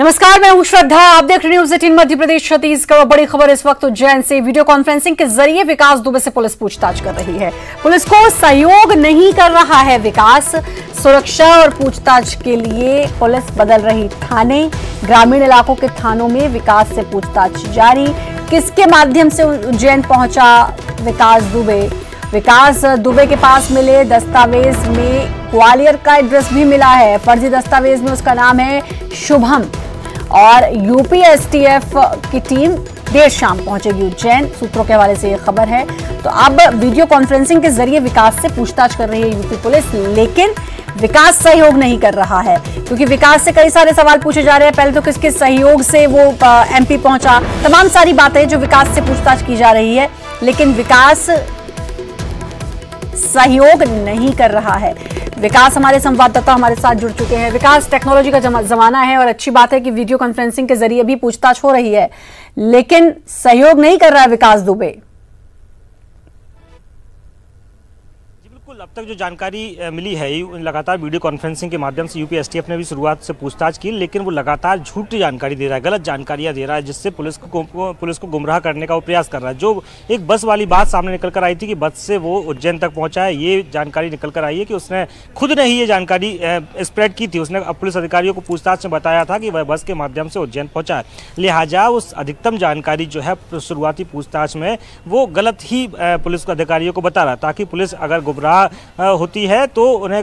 नमस्कार, मैं हूं श्रद्धा। आप देख रहे न्यूज़ 18 मध्य प्रदेश छत्तीसगढ़। बड़ी खबर इस वक्त उज्जैन से। वीडियो कॉन्फ्रेंसिंग के जरिए विकास दुबे से पुलिस पूछताछ कर रही है। पुलिस को सहयोग नहीं कर रहा है विकास। सुरक्षा और पूछताछ के लिए पुलिस बदल रही थाने। ग्रामीण इलाकों के थानों में विकास से पूछताछ जारी। किसके माध्यम से उज्जैन पहुंचा विकास दुबे? विकास दुबे के पास मिले दस्तावेज में ग्वालियर का एड्रेस भी मिला है। फर्जी दस्तावेज में उसका नाम है शुभम और यूपी एसटीएफ की टीम देर शाम पहुंचेगी उज्जैन। सूत्रों के हवाले से यह खबर है। तो अब वीडियो कॉन्फ्रेंसिंग के जरिए विकास से पूछताछ कर रही है यूपी पुलिस, लेकिन विकास सहयोग नहीं कर रहा है क्योंकि विकास से कई सारे सवाल पूछे जा रहे हैं। पहले तो किसके सहयोग से वो एमपी पहुंचा, तमाम सारी बातें जो विकास से पूछताछ की जा रही है, लेकिन विकास सहयोग नहीं कर रहा है। विकास हमारे संवाददाता हमारे साथ जुड़ चुके हैं। विकास, टेक्नोलॉजी का जमाना है और अच्छी बात है कि वीडियो कॉन्फ्रेंसिंग के जरिए भी पूछताछ हो रही है, लेकिन सहयोग नहीं कर रहा है विकास दुबे। अब तक जो जानकारी मिली है, लगातार वीडियो कॉन्फ्रेंसिंग के माध्यम से यूपी एसटीएफ ने भी शुरुआत से पूछताछ की, लेकिन वो लगातार झूठी जानकारी दे रहा है, गलत जानकारियां दे रहा है, जिससे पुलिस को गुमराह करने का वो प्रयास कर रहा है। जो एक बस वाली बात सामने निकल कर आई थी कि बस से वो उज्जैन तक पहुंचा है, ये जानकारी निकल कर आई है कि उसने खुद ने ही ये जानकारी स्प्रेड की थी। उसने पुलिस अधिकारियों को पूछताछ में बताया था कि वह बस के माध्यम से उज्जैन पहुंचा है। लिहाजा उस अधिकतम जानकारी जो है शुरुआती पूछताछ में वो गलत ही पुलिस अधिकारियों को बता रहा, ताकि पुलिस अगर गुमराह होती है तो उन्हें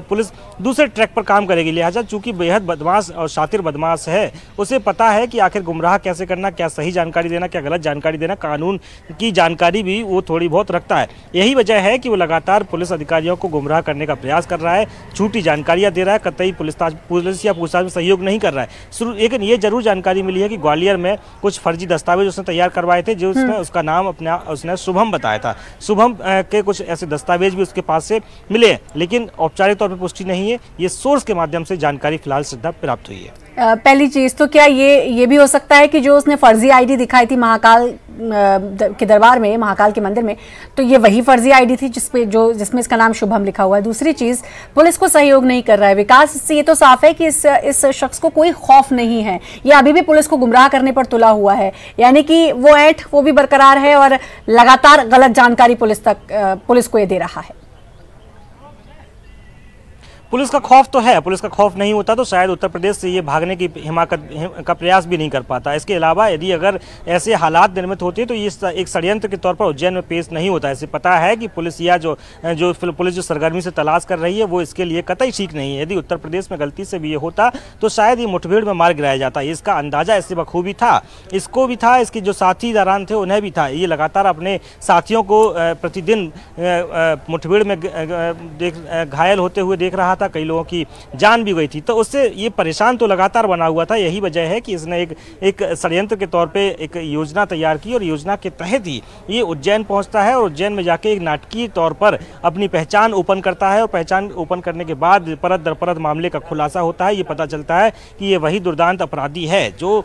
पुलिस दूसरे ट्रैक पर काम करेगी। लिहाजा चूंकि बेहद बदमाश और शातिर बदमाश है, उसे पता है कि आखिर गुमराह कैसे करना, क्या सही जानकारी देना, क्या गलत जानकारी देना, कानून की जानकारी भी वो थोड़ी बहुत रखता है। यही वजह है कि वो लगातार पुलिस अधिकारियों को गुमराह करने का प्रयास कर रहा है, झूठी जानकारियां दे रहा है, कतई पुलिस या पूछताछ में सहयोग नहीं कर रहा है। लेकिन ये जरूर जानकारी मिली है कि ग्वालियर में कुछ फर्जी दस्तावेज उसने तैयार करवाए थे, जो उसने उसका नाम उसने शुभम बताया था। शुभम के कुछ ऐसे दस्तावेज भी उसके पास से मिले हैं, लेकिन औपचारिक तौर पर पुष्टि नहीं है। ये सोर्स के माध्यम से जानकारी फिलहाल श्रद्धा प्राप्त हुई है। पहली चीज तो क्या ये भी हो सकता है कि जो उसने फर्जी आईडी दिखाई थी महाकाल के दरबार में, महाकाल के मंदिर में, तो ये वही फर्जी आईडी थी जिसमें इसका नाम शुभम लिखा हुआ है। दूसरी चीज, पुलिस को सहयोग नहीं कर रहा है विकास। इससे ये तो साफ है कि इस शख्स को कोई खौफ नहीं है, ये अभी भी पुलिस को गुमराह करने पर तुला हुआ है। यानी कि वो भी बरकरार है और लगातार गलत जानकारी पुलिस को ये दे रहा है। पुलिस का खौफ तो है, पुलिस का खौफ नहीं होता तो शायद उत्तर प्रदेश से ये भागने की हिमाकत का प्रयास भी नहीं कर पाता। इसके अलावा यदि अगर ऐसे हालात निर्मित होते हैं तो ये एक षड्यंत्र के तौर पर उज्जैन में पेश नहीं होता। इसे पता है कि पुलिस जो सरगर्मी से तलाश कर रही है वो इसके लिए कतई ठीक नहीं है। यदि उत्तर प्रदेश में गलती से भी ये होता तो शायद ये मुठभेड़ में मार गिराया जाता। इसका अंदाजा इससे बखूबी था, इसको भी था, इसके जो साथी दौरान थे उन्हें भी था। ये लगातार अपने साथियों को प्रतिदिन मुठभेड़ में घायल होते हुए देख रहा था, कई लोगों की जान भी गई थी, तो उससे ये परेशान तो लगातार बना हुआ था। यही वजह है कि इसने एक षड्यंत्र के तौर पे एक योजना तैयार की और योजना के तहत ही ये उज्जैन पहुंचता है और उज्जैन में जाके एक नाटकीय तौर पर अपनी पहचान ओपन करता है और पहचान ओपन करने के बाद परत दर परत मामले का खुलासा होता है। ये पता चलता है कि ये वही दुर्दांत अपराधी है जो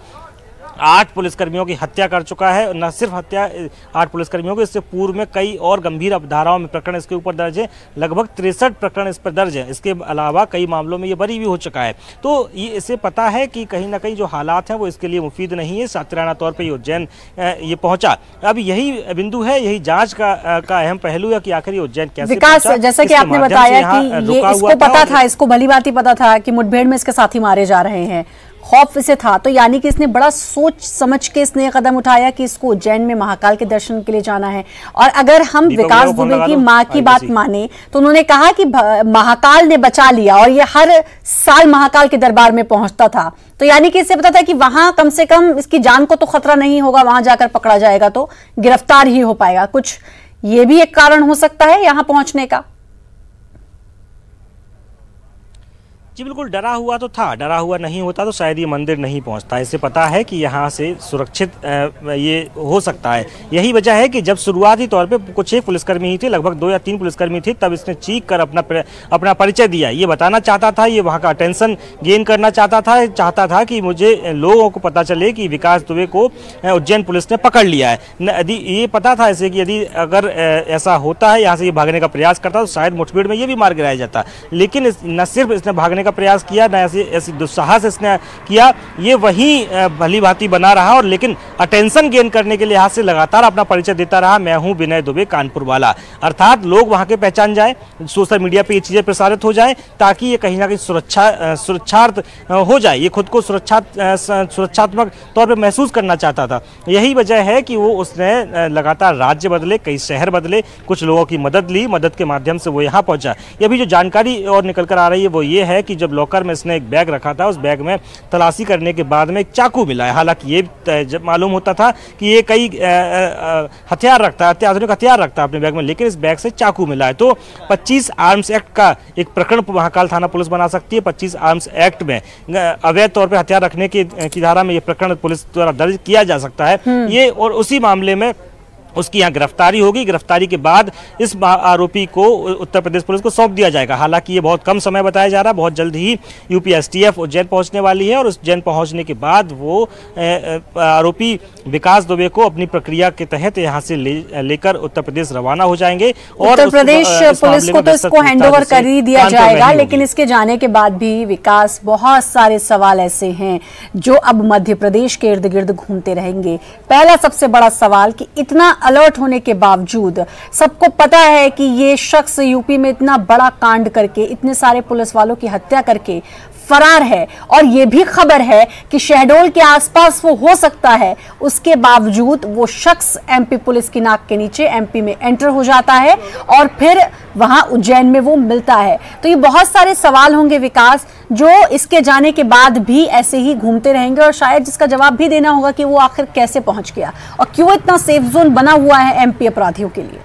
8 पुलिसकर्मियों की हत्या कर चुका है। न सिर्फ हत्या 8 पुलिसकर्मियों की, इससे पूर्व में कई और गंभीर धाराओं में प्रकरण इसके ऊपर दर्ज है। लगभग 63 प्रकरण इस पर दर्ज है। इसके अलावा कई मामलों में ये बरी भी हो चुका है। तो ये इसे पता है कि कहीं ना कहीं जो हालात हैं वो इसके लिए मुफीद नहीं है। शातिराना तौर पर ये उज्जैन ये पहुंचा। अब यही बिंदु है, यही जांच का अहम पहलू है कि आखिर ये उज्जैन कैसे विकास, जैसा कि आपने बताया कि ये इसको पता था, इसको भली बात ही पता था कि मुठभेड़ में इसके साथी मारे जा रहे हैं, खौफ इसे था, तो यानी कि इसने बड़ा सोच समझ के इसने कदम उठाया कि इसको उज्जैन में महाकाल के दर्शन के लिए जाना है। और अगर हम विकास दुबे की मां की बात माने तो उन्होंने कहा कि महाकाल ने बचा लिया और ये हर साल महाकाल के दरबार में पहुंचता था, तो यानी कि इससे पता था कि वहां कम से कम इसकी जान को तो खतरा नहीं होगा, वहां जाकर पकड़ा जाएगा तो गिरफ्तार ही हो पाएगा। कुछ ये भी एक कारण हो सकता है यहां पहुंचने का। जी बिल्कुल, डरा हुआ तो था, डरा हुआ नहीं होता तो शायद ये मंदिर नहीं पहुंचता। इसे पता है कि यहाँ से सुरक्षित ये हो सकता है। यही वजह है कि जब शुरुआती तौर पे कुछ एक पुलिसकर्मी ही थे, लगभग 2 या 3 पुलिसकर्मी थे, तब इसने चीख कर अपना परिचय दिया। ये बताना चाहता था, ये वहाँ का अटेंशन गेन करना चाहता था कि मुझे लोगों को पता चले कि विकास दुबे को उज्जैन पुलिस ने पकड़ लिया है। यदि ये पता था इसे कि यदि अगर ऐसा होता है, यहाँ से ये भागने का प्रयास करता तो शायद मुठभेड़ में ये भी मार गिराया जाता। लेकिन न सिर्फ इसने भागने का प्रयास किया, न ऐसी दुस्साहस इसने किया। ये वही भली भांति बना रहा और लेकिन अटेंशन गेन करने के लिहाज से लगातार अपना परिचय देता रहा, मैं हूं विनय दुबे कानपुर वाला। अर्थात लोग वहां के पहचान जाए, सोशल मीडिया पे ये चीजें प्रसारित हो जाए ताकि ये कहीं ना कहीं सुरक्षार्थ हो जाए, ये खुद को सुरक्षात्मक तौर पे महसूस करना चाहता था। यही वजह है कि वो उसने लगातार राज्य बदले, कई शहर बदले, कुछ लोगों की मदद ली, मदद के माध्यम से वो यहाँ पहुंचा। ये अभी जो जानकारी और निकल कर आ रही है वो ये है कि जब लॉकर में इसने एक बैग रखा था, उस बैग में तलाशी करने के बाद में एक चाकू मिला है। हालांकि ये जब मालूम होता था कि ये कई हथियार रखता है, अत्याधुनिक हथियार रखता है अपने बैग में, लेकिन इस बैग से चाकू मिला है। तो 25 आर्म्स एक्ट का एक प्रकरण महाकाल थाना पुलिस बना सकती है। 25 आर्म्स एक्ट में अवैध तौर पे हथियार रखने की धारा में ये प्रकरण पुलिस द्वारा दर्ज किया जा सकता है। ये और उसी मामले में उसकी यहाँ गिरफ्तारी होगी। गिरफ्तारी के बाद इस आरोपी को उत्तर प्रदेश पुलिस को सौंप दिया जाएगा। हालांकि ये बहुत कम समय बताया जा रहा है, बहुत जल्द ही यूपी एसटीएफ उज्जैन पहुंचने वाली है और उज्जैन पहुंचने के बाद वो आरोपी विकास दुबे को अपनी प्रक्रिया के तहत यहाँ से लेकर उत्तर प्रदेश रवाना हो जाएंगे। और उत्तर प्रदेश पुलिस को तो इसको हैंडओवर कर ही दिया जाएगा, लेकिन इसके जाने के बाद भी विकास बहुत सारे सवाल ऐसे हैं जो अब मध्य प्रदेश के इर्द गिर्द घूमते रहेंगे। पहला सबसे बड़ा सवाल कि इतना अलर्ट होने के बावजूद सबको पता है कि ये शख्स यूपी में इतना बड़ा कांड करके, इतने सारे पुलिस वालों की हत्या करके फरार है और ये भी खबर है कि शहडोल के आसपास वो हो सकता है, उसके बावजूद वो शख्स एमपी पुलिस की नाक के नीचे एमपी में एंटर हो जाता है और फिर वहां उज्जैन में वो मिलता है। तो ये बहुत सारे सवाल होंगे विकास, जो इसके जाने के बाद भी ऐसे ही घूमते रहेंगे और शायद जिसका जवाब भी देना होगा कि वो आखिर कैसे पहुंच गया और क्यों इतना सेफ जोन बना हुआ है एमपी अपराधियों के लिए।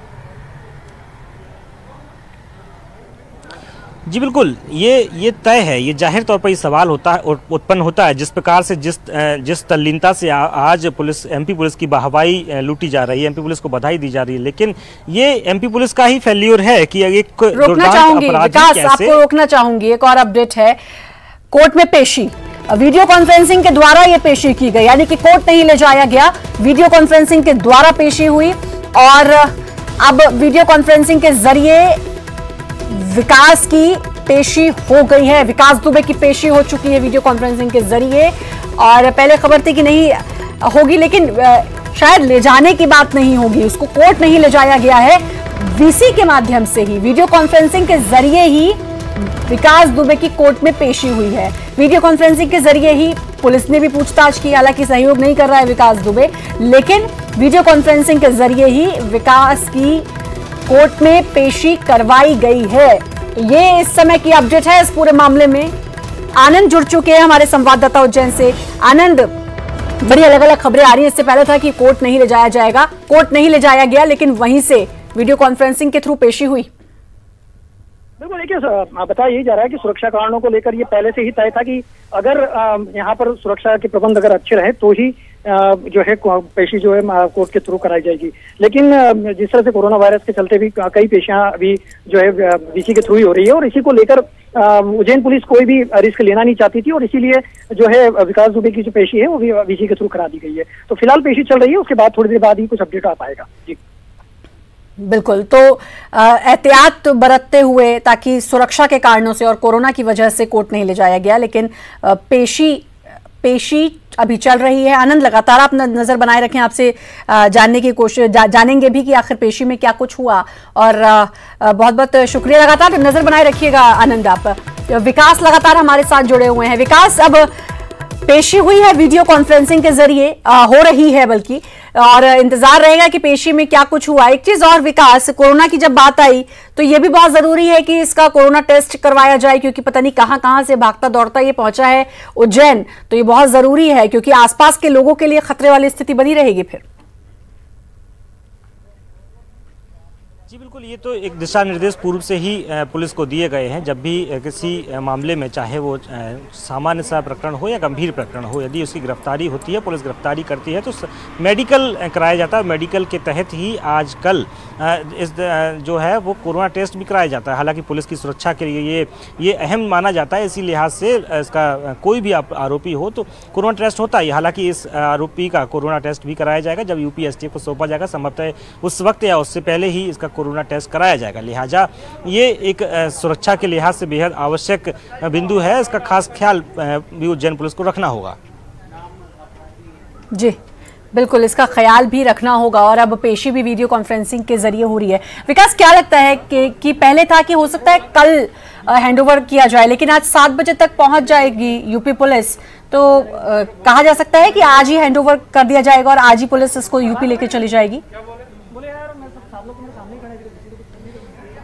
जी बिल्कुल, ये तय है, ये जाहिर तौर पर ये सवाल होता है और उत्पन्न होता है जिस प्रकार से जिस तल्लीनता से आज पुलिस, एमपी पुलिस की वाहवाही लूटी जा रही है, एमपी पुलिस को बधाई दी जा रही है, लेकिन ये एमपी पुलिस का ही फेल्यूर है कि एक रोकना चाहूंगी विकास, आपको रोकना चाहूंगी। एक और अपडेट है, कोर्ट में पेशी वीडियो कॉन्फ्रेंसिंग के द्वारा ये पेशी की गई, यानी कि कोर्ट नहीं ले जाया गया, वीडियो कॉन्फ्रेंसिंग के द्वारा पेशी हुई और अब वीडियो कॉन्फ्रेंसिंग के जरिए विकास की पेशी हो गई है। विकास दुबे की पेशी हो चुकी है वीडियो कॉन्फ्रेंसिंग के जरिए और पहले खबर थी कि नहीं होगी, लेकिन शायद ले जाने की बात नहीं होगी, उसको कोर्ट नहीं ले जाया गया है, वीसी के माध्यम से ही वीडियो कॉन्फ्रेंसिंग के जरिए ही विकास दुबे की कोर्ट में पेशी हुई है। वीडियो कॉन्फ्रेंसिंग के जरिए ही पुलिस ने भी पूछताछ की, हालांकि सहयोग नहीं कर रहा है विकास दुबे, लेकिन वीडियो कॉन्फ्रेंसिंग के जरिए ही विकास की कोर्ट में पेशी करवाई गई है। ये इस समय की अपडेट है इस पूरे मामले में। आनंद जुड़ चुके हैं हमारे संवाददाता उज्जैन से। आनंद, बड़ी अलग अलग खबरें आ रही हैं, इससे पहले था कि कोर्ट नहीं ले जाया जाएगा, कोर्ट नहीं ले जाया गया, लेकिन वहीं से वीडियो कॉन्फ्रेंसिंग के थ्रू पेशी हुई। बिल्कुल, देखिए बताया यही जा रहा है कि सुरक्षा कारणों को लेकर ये पहले से ही तय था कि अगर यहाँ पर सुरक्षा के प्रबंध अगर अच्छे रहे तो ही जो है पेशी जो है कोर्ट के थ्रू कराई जाएगी। लेकिन जिस तरह से कोरोना वायरस के चलते भी कई पेशियां अभी जो है वीसी के थ्रू ही हो रही है और इसी को लेकर उज्जैन पुलिस कोई भी रिस्क लेना नहीं चाहती थी और इसीलिए जो है विकास दुबे की जो पेशी है वो भी वीसी के थ्रू करा दी गई है। तो फिलहाल पेशी चल रही है, उसके बाद थोड़ी देर बाद ही कुछ अपडेट आ पाएगा। जी बिल्कुल, तो एहतियात बरतते हुए, ताकि सुरक्षा के कारणों से और कोरोना की वजह से कोर्ट नहीं ले जाया गया, लेकिन पेशी अभी चल रही है। आनंद, लगातार आप नजर बनाए रखें, आपसे जानने की कोशिश जानेंगे भी कि आखिर पेशी में क्या कुछ हुआ और बहुत बहुत शुक्रिया। लगातार नजर बनाए रखिएगा आनंद आप। विकास लगातार हमारे साथ जुड़े हुए हैं। विकास, अब पेशी हुई है वीडियो कॉन्फ्रेंसिंग के जरिए, हो रही है बल्कि, और इंतजार रहेगा कि पेशी में क्या कुछ हुआ। एक चीज और विकास, कोरोना की जब बात आई तो ये भी बहुत जरूरी है कि इसका कोरोना टेस्ट करवाया जाए, क्योंकि पता नहीं कहां से भागता दौड़ता ये पहुंचा है उज्जैन, तो ये बहुत जरूरी है क्योंकि आसपास के लोगों के लिए खतरे वाली स्थिति बनी रहेगी फिर। जी बिल्कुल, ये तो एक दिशा निर्देश पूर्व से ही पुलिस को दिए गए हैं। जब भी किसी मामले में, चाहे वो सामान्य सा प्रकरण हो या गंभीर प्रकरण हो, यदि उसकी गिरफ्तारी होती है, पुलिस गिरफ्तारी करती है तो मेडिकल कराया जाता है। मेडिकल के तहत ही आजकल इस जो है वो कोरोना टेस्ट भी कराया जाता है। हालांकि पुलिस की सुरक्षा के लिए ये अहम माना जाता है, इसी लिहाज से इसका कोई भी आरोपी हो तो कोरोना टेस्ट होता है। हालांकि इस आरोपी का कोरोना टेस्ट भी कराया जाएगा जब यूपी एसटीएफ को सौंपा जाएगा, संभवतः उस वक्त या उससे पहले ही इसका कोरोना टेस्ट कराया जाएगा। लिहाजा ये एक सुरक्षा के लिहाज से बेहद आवश्यक बिंदु है, इसका खास ख्याल भी उज्जैन पुलिस को रखना होगा। जी बिल्कुल, इसका ख्याल भी रखना होगा। और अब पेशी भी वीडियो कॉन्फ्रेंसिंग के जरिए हो रही है। विकास, क्या लगता है कि पहले था कि हो सकता है कल हैंडओवर किया जाए, लेकिन आज 7 बजे तक पहुंच जाएगी यूपी पुलिस, तो कहा जा सकता है कि आज ही हैंडओवर कर दिया जाएगा और आज ही पुलिस इसको यूपी लेके चली जाएगी?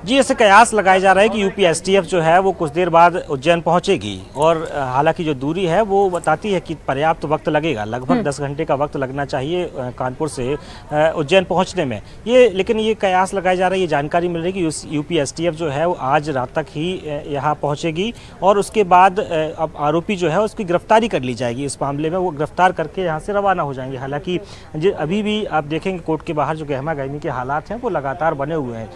जी, ऐसे कयास लगाए जा रहे हैं कि यूपी एसटीएफ जो है वो कुछ देर बाद उज्जैन पहुंचेगी और हालांकि जो दूरी है वो बताती है कि पर्याप्त वक्त लगेगा, लगभग 10 घंटे का वक्त लगना चाहिए कानपुर से उज्जैन पहुंचने में। लेकिन ये कयास लगाए जा रहे हैं, ये जानकारी मिल रही है कि यूपी एसटीएफ जो है वो आज रात तक ही यहाँ पहुँचेगी और उसके बाद अब आरोपी जो है उसकी गिरफ्तारी कर ली जाएगी। इस मामले में वो गिरफ्तार करके यहाँ से रवाना हो जाएंगे। हालांकि अभी भी आप देखेंगे कोर्ट के बाहर जो गहमा गहमी के हालात हैं वो लगातार बने हुए हैं।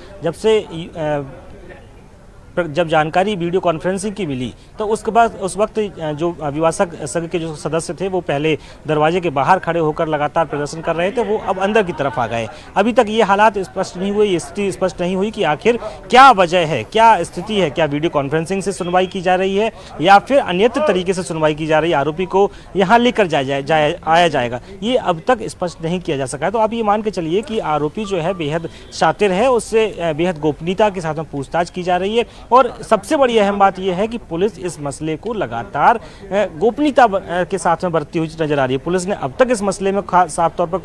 जब जानकारी वीडियो कॉन्फ्रेंसिंग की मिली तो उसके बाद उस वक्त जो अभिभाषक संघ के जो सदस्य थे वो पहले दरवाजे के बाहर खड़े होकर लगातार प्रदर्शन कर रहे थे, वो अब अंदर की तरफ आ गए। अभी तक ये हालात स्पष्ट नहीं हुए, ये स्थिति स्पष्ट नहीं हुई कि आखिर क्या वजह है, क्या स्थिति है, क्या वीडियो कॉन्फ्रेंसिंग से सुनवाई की जा रही है या फिर अन्यत्र तरीके से सुनवाई की जा रही है, आरोपी को यहाँ लेकर आया जाएगा, ये अब तक स्पष्ट नहीं किया जा सका है। तो आप ये मान के चलिए कि आरोपी जो है बेहद शातिर है, उससे बेहद गोपनीयता के साथ में पूछताछ की जा रही है और सबसे बड़ी अहम बात यह है कि पुलिस इस मसले को लगातार गोपनीयता के साथ में बढ़ती हुई नजर आ रही है। पुलिस ने अब तक इस मसले में साफ तौर पर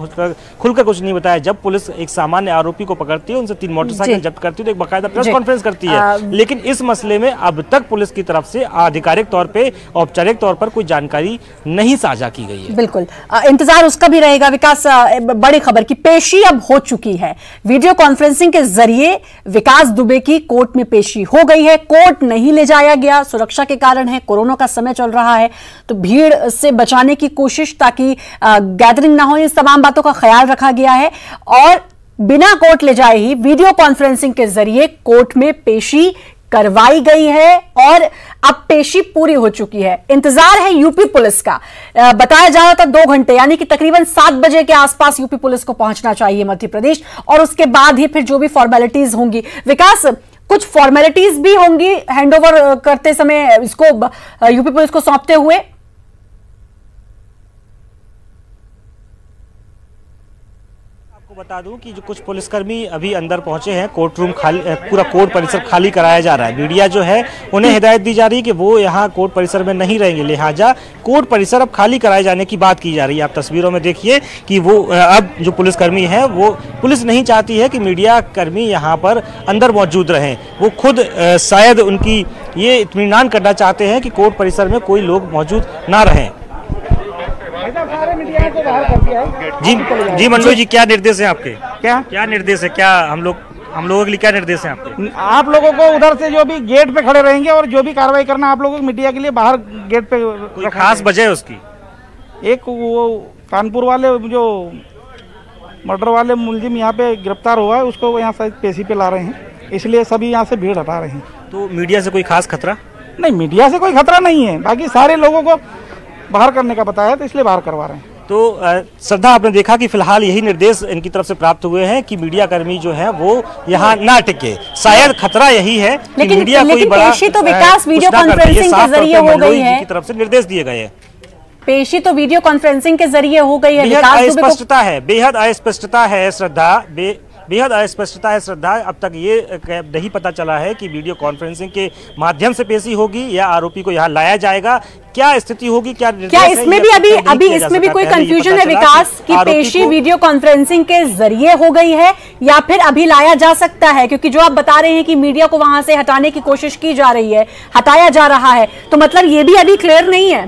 खुलकर कुछ नहीं बताया। जब पुलिस एक सामान्य आरोपी को पकड़ती है, उनसे 3 मोटरसाइकिल जब्त करती है तो एक बाकायदा प्रेस कॉन्फ्रेंस करती है, लेकिन इस मसले में अब तक पुलिस की तरफ से आधिकारिक तौर पर, औपचारिक तौर पर कोई जानकारी नहीं साझा की गई है। बिल्कुल, इंतजार उसका भी रहेगा। विकास, बड़ी खबर की पेशी अब हो चुकी है, वीडियो कॉन्फ्रेंसिंग के जरिए विकास दुबे की कोर्ट में पेशी हो गई है। कोर्ट नहीं ले जाया गया, सुरक्षा के कारण है, कोरोना का समय चल रहा है, तो भीड़ से बचाने की कोशिश ताकि गैदरिंग ना हो, इस तमाम बातों का ख्याल रखा गया है और बिना कोर्ट ले जाए ही वीडियो कॉन्फ्रेंसिंग के जरिए कोर्ट में पेशी करवाई गई है और अब पेशी पूरी हो चुकी है। इंतजार है यूपी पुलिस का। बताया जा रहा था 2 घंटे, यानी कि तकरीबन 7 बजे के आसपास यूपी पुलिस को पहुंचना चाहिए मध्य प्रदेश और उसके बाद ही फिर जो भी फॉर्मेलिटीज होंगी। विकास, कुछ फॉर्मेलिटीज भी होंगी हैंडओवर करते समय इसको यूपी पुलिस को सौंपते हुए? बता दूं कि जो कुछ पुलिसकर्मी अभी अंदर पहुंचे हैं, कोर्ट रूम खाली, पूरा कोर्ट परिसर खाली कराया जा रहा है। मीडिया जो है उन्हें हिदायत दी जा रही है कि वो यहां कोर्ट परिसर में नहीं रहेंगे, लिहाजा कोर्ट परिसर अब खाली कराए जाने की बात की जा रही है। आप तस्वीरों में देखिए कि वो अब जो पुलिसकर्मी है, वो पुलिस नहीं चाहती है कि मीडिया कर्मी यहां पर अंदर मौजूद रहें। वो खुद शायद उनकी ये इत्मीनान करना चाहते हैं कि कोर्ट परिसर में कोई लोग मौजूद ना रहें। जी मंडोई जी, क्या निर्देश है आपके? क्या निर्देश है? क्या हम लोगों के लिए क्या निर्देश है आपके? आप लोगों को उधर से जो भी गेट पे खड़े रहेंगे और जो भी कार्रवाई करना आप लोगों को मीडिया के लिए बाहर गेट पे। कोई खास वजह है उसकी? एक वो कानपुर वाले जो मर्डर वाले मुलजिम यहाँ पे गिरफ्तार हुआ है, उसको यहाँ से पेशी पे ला रहे हैं, इसलिए सभी यहाँ से भीड़ हटा रहे हैं। तो मीडिया से कोई खास खतरा नहीं? मीडिया से कोई खतरा नहीं है, बाकी सारे लोगों को बाहर करने का बताया तो इसलिए बाहर करवा रहे हैं। तो श्रद्धा, आपने देखा कि फिलहाल यही निर्देश इनकी तरफ से प्राप्त हुए हैं कि मीडिया कर्मी जो है वो यहाँ ना टिके। शायद खतरा यही है कि मीडिया कोई बड़ा पेशी तो विकास वीडियो कॉन्फ्रेंसिंग के जरिए हो गई है, की तरफ से निर्देश दिए गए हैं। पेशी तो वीडियो कॉन्फ्रेंसिंग के जरिए हो गई है। अस्पष्टता है, बेहद अस्पष्टता है श्रद्धा, बेहद अस्पष्टता है श्रद्धा। अब तक ये नहीं पता चला है कि वीडियो कॉन्फ्रेंसिंग के माध्यम से पेशी होगी या आरोपी को यहाँ लाया जाएगा। क्या स्थिति होगी, क्या इसमें भी अभी इसमें भी कोई कंफ्यूजन है विकास कि पेशी वीडियो कॉन्फ्रेंसिंग के जरिए हो गई है या फिर अभी लाया जा सकता है? क्योंकि जो आप बता रहे हैं कि मीडिया को वहां से हटाने की कोशिश की जा रही है, हटाया जा रहा है, तो मतलब ये भी अभी क्लियर नहीं है।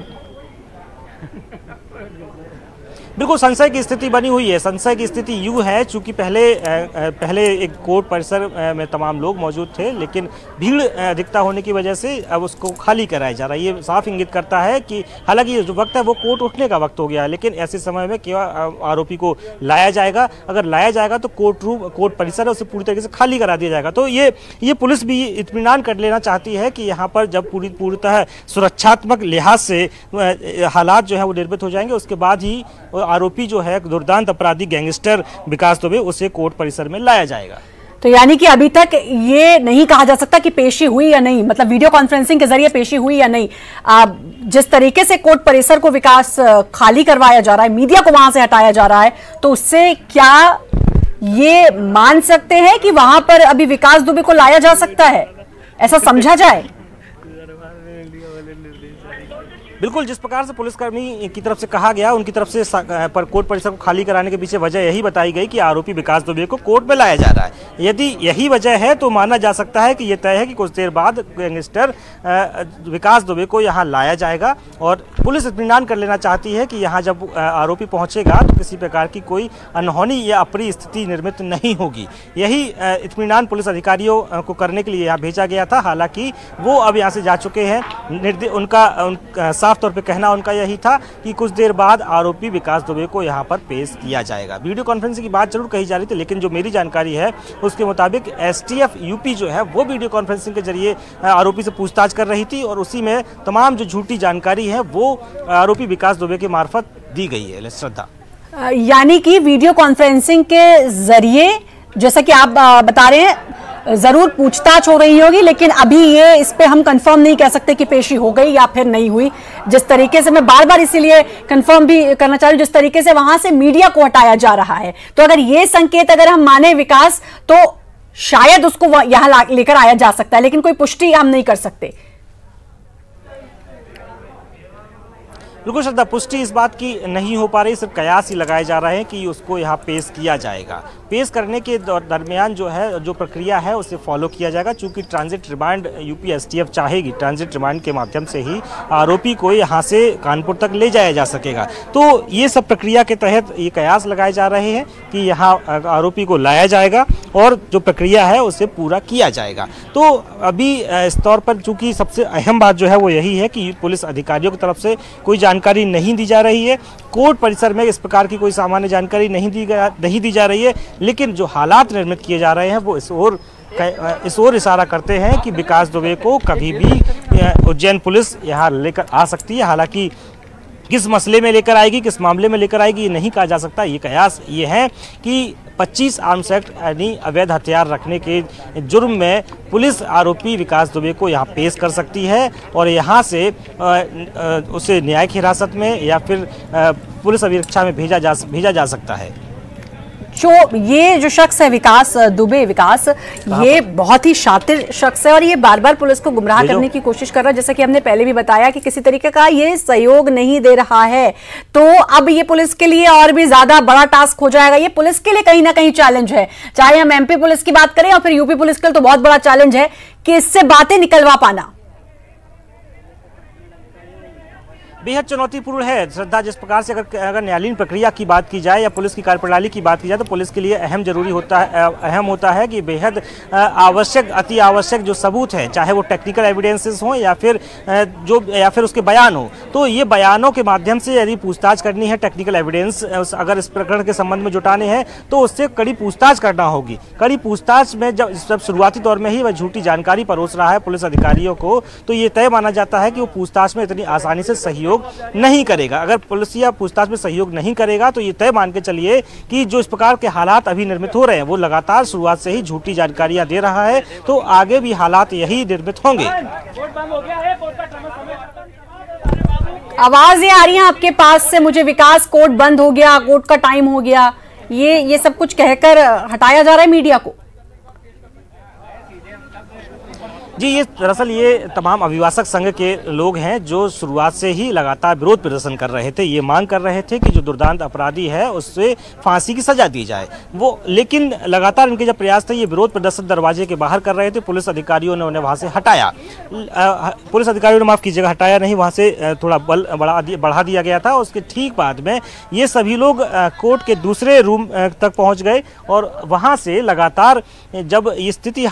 बिल्कुल संशय की स्थिति बनी हुई है। संशय की स्थिति यूँ है, चूंकि पहले एक कोर्ट परिसर में तमाम लोग मौजूद थे, लेकिन भीड़ अधिकता होने की वजह से अब उसको खाली कराया जा रहा है। ये साफ इंगित करता है कि हालांकि जो वक्त है वो कोर्ट उठने का वक्त हो गया है, लेकिन ऐसे समय में केवल आरोपी को लाया जाएगा। अगर लाया जाएगा तो कोर्ट परिसर है उसे पूरी तरीके से खाली करा दिया जाएगा। तो ये पुलिस भी इत्मीनान कर लेना चाहती है कि यहाँ पर जब पूर्णतः सुरक्षात्मक लिहाज से हालात जो है वो निर्मित हो जाएंगे, उसके बाद ही आरोपी जो है दुर्दांत अपराधी गैंगस्टर विकास दुबे, उसे कोर्ट परिसर में लाया जाएगा। तो यानी कि अभी तक ये नहीं कहा जा सकता कि पेशी हुई या नहीं, मतलब वीडियो कॉन्फ्रेंसिंग के जरिए पेशी हुई या नहीं। जिस तरीके से कोर्ट परिसर को विकास खाली करवाया जा रहा है, मीडिया को वहां से हटाया जा रहा है, तो उससे क्या ये मान सकते हैं कि वहां पर अभी विकास दुबे को लाया जा सकता है, ऐसा समझा जाए? बिल्कुल, जिस प्रकार से पुलिसकर्मी की तरफ से कहा गया, उनकी तरफ से पर कोर्ट परिसर को खाली कराने के पीछे वजह यही बताई गई कि आरोपी विकास दुबे को कोर्ट में लाया जा रहा है। यदि यही वजह है तो माना जा सकता है कि यह तय है कि कुछ देर बाद गैंगस्टर विकास दुबे को यहां लाया जाएगा और पुलिस इत्मीनान कर लेना चाहती है कि यहां जब आरोपी पहुंचेगा तो किसी प्रकार की कोई अनहोनी या अप्रिय स्थिति निर्मित नहीं होगी। यही इत्मीनान पुलिस अधिकारियों को करने के लिए यहाँ भेजा गया था। हालांकि वो अब यहाँ से जा चुके हैं। उनका साफ तौर पे कहना उनका यही था कि कुछ देर बाद आरोपी विकास दुबे को यहां पर पेश किया जाएगा। वीडियो कॉन्फ्रेंसिंग की बात जरूर कही जा रही थी, लेकिन जो मेरी जानकारी है उसके मुताबिक एसटीएफ यूपी जो है वो वीडियो कॉन्फ्रेंसिंग के जरिए आरोपी से पूछताछ कर रही थी और उसी में तमाम जो झूठी जानकारी है वो आरोपी विकास दुबे के मार्फत दी गई है। श्रद्धा, यानी कि वीडियो कॉन्फ्रेंसिंग के जरिए, जैसा कि आप बता रहे हैं, जरूर पूछताछ हो रही होगी, लेकिन अभी ये इस पे हम कंफर्म नहीं कह सकते कि पेशी हो गई या फिर नहीं हुई। जिस तरीके से, मैं बार बार इसीलिए कंफर्म भी करना चाह रही हूं, जिस तरीके से वहां से मीडिया को हटाया जा रहा है, तो अगर ये संकेत अगर हम माने विकास, तो शायद उसको यहां लेकर आया जा सकता है, लेकिन कोई पुष्टि हम नहीं कर सकते। बिल्कुल श्रद्धा, पुष्टि इस बात की नहीं हो पा रही, सिर्फ कयास ही लगाए जा रहे हैं कि उसको यहाँ पेश किया जाएगा। पेश करने के दरमियान जो है, जो प्रक्रिया है उसे फॉलो किया जाएगा। चूंकि ट्रांजिट रिमांड यूपी एसटीएफ चाहेगी, ट्रांजिट रिमांड के माध्यम से ही आरोपी को यहाँ से कानपुर तक ले जाया जा सकेगा। तो ये सब प्रक्रिया के तहत ये कयास लगाए जा रहे हैं कि यहाँ आरोपी को लाया जाएगा और जो प्रक्रिया है उसे पूरा किया जाएगा। तो अभी इस तौर पर चूंकि सबसे अहम बात जो है वो यही है कि पुलिस अधिकारियों की तरफ से कोई जानकारी नहीं दी जा रही है। कोर्ट परिसर में इस प्रकार की कोई सामान्य जानकारी नहीं दी जा रही है, लेकिन जो हालात निर्मित किए जा रहे हैं वो इस ओर इशारा करते हैं कि विकास दुबे को कभी भी उज्जैन पुलिस यहाँ लेकर आ सकती है। हालांकि किस मसले में लेकर आएगी, किस मामले में लेकर आएगी, ये नहीं कहा जा सकता। ये कयास ये है कि 25 आर्म्स एक्ट यानी अवैध हथियार रखने के जुर्म में पुलिस आरोपी विकास दुबे को यहाँ पेश कर सकती है और यहाँ से उसे न्यायिक हिरासत में या फिर पुलिस अभिरक्षा में भेजा जा सकता है। ये जो शख्स है विकास दुबे, ये बहुत ही शातिर शख्स है और ये बार बार पुलिस को गुमराह करने की कोशिश कर रहा है। जैसा कि हमने पहले भी बताया कि किसी तरीके का ये सहयोग नहीं दे रहा है, तो अब ये पुलिस के लिए और भी ज्यादा बड़ा टास्क हो जाएगा। ये पुलिस के लिए कहीं ना कहीं चैलेंज है, चाहे हम एमपी पुलिस की बात करें या फिर यूपी पुलिस के लिए, तो बहुत बड़ा चैलेंज है कि इससे बातें निकलवा पाना। बेहद चुनौतीपूर्ण है श्रद्धा। जिस प्रकार से अगर न्यायालयीन प्रक्रिया की बात की जाए या पुलिस की कार्यप्रणाली की बात की जाए, तो पुलिस के लिए अहम होता है कि बेहद आवश्यक, अति आवश्यक जो सबूत है, चाहे वो टेक्निकल एविडेंसेस हों या फिर उसके बयान हो, तो ये बयानों के माध्यम से यदि पूछताछ करनी है, टेक्निकल एविडेंस अगर इस प्रकरण के संबंध में जुटाने हैं तो उससे कड़ी पूछताछ करना होगी। कड़ी पूछताछ में जब शुरुआती दौर में ही वह झूठी जानकारी परोस रहा है पुलिस अधिकारियों को, तो ये तय माना जाता है कि वो पूछताछ में इतनी आसानी से सहयोग नहीं करेगा। अगर पुलिस या पूछताछ में सहयोग नहीं करेगा तो ये तय मान के चलिए कि जो इस प्रकार के हालात अभी निर्मित हो रहे हैं, वो लगातार शुरुआत से ही झूठी जानकारियां दे रहा है, तो आगे भी हालात यही निर्मित होंगे। आवाजें आ रही हैं आपके पास से मुझे, विकास कोर्ट बंद हो गया, कोर्ट का टाइम हो गया, ये सब कुछ कहकर हटाया जा रहा है मीडिया को। जी, ये दरअसल ये तमाम अभिभाषक संघ के लोग हैं जो शुरुआत से ही लगातार विरोध प्रदर्शन कर रहे थे। ये मांग कर रहे थे कि जो दुर्दांत अपराधी है उससे फांसी की सजा दी जाए। लेकिन लगातार इनके जब प्रयास थे, ये विरोध प्रदर्शन दरवाजे के बाहर कर रहे थे। पुलिस अधिकारियों ने उन्हें वहां से हटाया, पुलिस अधिकारियों ने माफ कीजिएगा हटाया नहीं, वहां से थोड़ा बल बढ़ा दिया गया था। उसके ठीक बाद में ये सभी लोग कोर्ट के दूसरे रूम तक पहुंच गए और वहां से लगातार जब ये स्थिति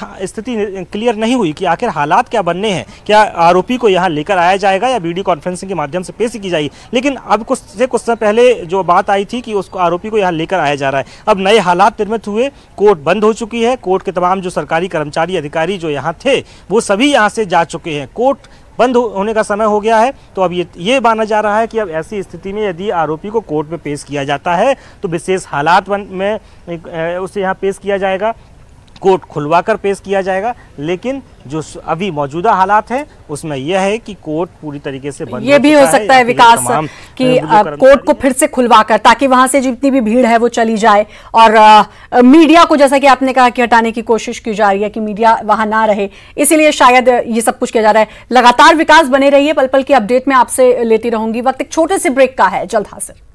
क्लियर नहीं हुई कि आखिर हालात क्या बनने हैं, क्या आरोपी को यहां लेकर आया जाएगा या वीडियो कॉन्फ्रेंसिंग के माध्यम से पेश की जाएगी, लेकिन अब कुछ समय पहले जो बात आई थी कि उसको आरोपी को यहां लेकर आया जा रहा है, अब नए हालात निर्मित हुए। कोर्ट बंद हो चुकी है, कोर्ट के तमाम जो सरकारी कर्मचारी अधिकारी जो यहाँ थे वो सभी यहाँ से जा चुके हैं। कोर्ट बंद होने का समय हो गया है, तो अब ये माना जा रहा है कि अब ऐसी स्थिति में यदि आरोपी को कोर्ट में पेश किया जाता है तो विशेष हालात में उसे यहाँ पेश किया जाएगा। कोर्ट खुलवाकर पेश किया जाएगा। लेकिन जो अभी मौजूदा हालात हैं उसमें यह है कि कोर्ट पूरी तरीके से बंद ये भी हो सकता है विकास कि कोर्ट को फिर से खुलवाकर, ताकि वहां से जितनी भी भीड़ है वो चली जाए, और मीडिया को, जैसा कि आपने कहा, कि हटाने की कोशिश की जा रही है कि मीडिया वहां ना रहे, इसीलिए शायद ये सब कुछ किया जा रहा है। लगातार विकास बने रहिए, पल पल की अपडेट में आपसे लेती रहूंगी। वक्त एक छोटे से ब्रेक का है, जल्द हाजिर।